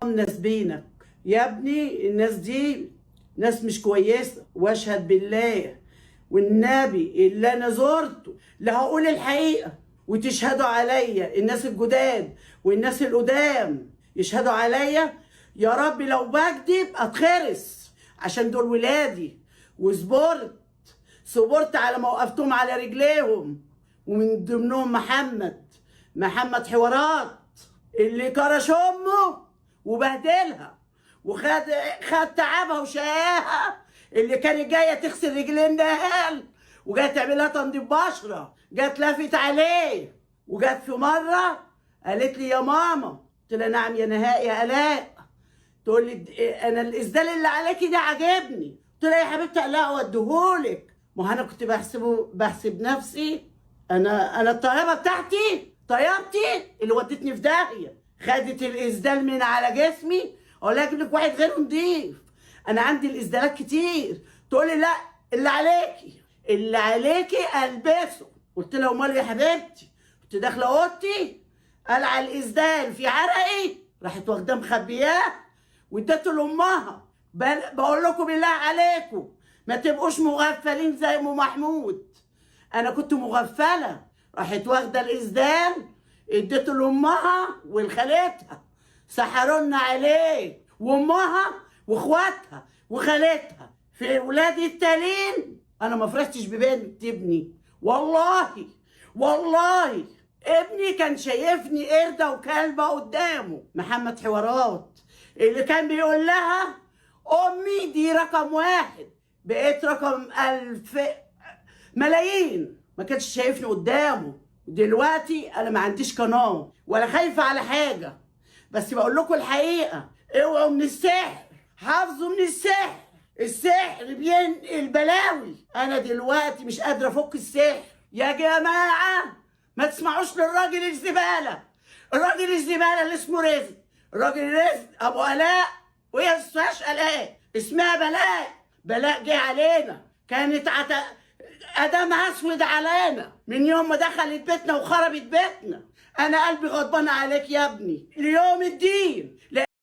الناس بينك يا ابني. الناس دي ناس مش كويسه، واشهد بالله والنبي اللي انا زرته لا هقول الحقيقه وتشهدوا عليا. الناس الجداد والناس القدام يشهدوا عليا. يا رب لو بكذب اتخرس عشان دول ولادي، صبرت على ما وقفتهم على رجليهم، ومن ضمنهم محمد حوارات اللي كرش امه وبهدلها خد تعبها وشقاها، اللي كانت جايه تغسل رجلين نهال وجايه تعملها تنظيف بشره، جت لفت عليه وجت في مره قالت لي يا ماما. قلت لها نعم يا نهاء يا الاء. تقول لي انا الاسدال اللي عليكي ده عاجبني. قلت لها يا حبيبتي الاء اوديهولك. ما انا كنت بحسب نفسي. انا الطيابه بتاعتي طيابتي اللي ودتني في داهيه، خدت الاسدال من على جسمي. اقول لها اجيب لك واحد غير نضيف، انا عندي الاسدالات كتير. تقول لي لا اللي عليكي البسه. قلت لها امال يا حبيبتي؟ كنت داخله اوضتي قلع الاسدال في عرقي، راحت واخداه مخبياه وادته لامها. بقول لكم بالله عليكم ما تبقوش مغفلين زي ام محمود. انا كنت مغفله. راحت واخده الاسدال ادته لامها ولخالتها، سحرونا عليه وامها واخواتها وخالتها. في ولادي التالين انا ما فرحتش ببنت ابني. والله ابني كان شايفني قردة وكلبة قدامه. محمد حوارات اللي كان بيقول لها امي دي رقم واحد، بقيت رقم 1000 ملايين. ما كانش شايفني قدامه. دلوقتي انا ما عنديش قناه ولا خايفه على حاجه، بس بقول لكم الحقيقه. اوعوا من السحر، حافظوا من السحر. السحر بينقل بلاوي. انا دلوقتي مش قادره افك السحر يا جماعه. ما تسمعوش للراجل الزباله اللي اسمه رزق. الراجل رزق ابو الاء، وهي اسمهاش الاء، اسمها بلاء جه علينا. كانت ادمها اسود علينا من يوم ما دخلت بيتنا وخربت بيتنا. انا قلبي غضبان عليك يا ابني ليوم الدين، لان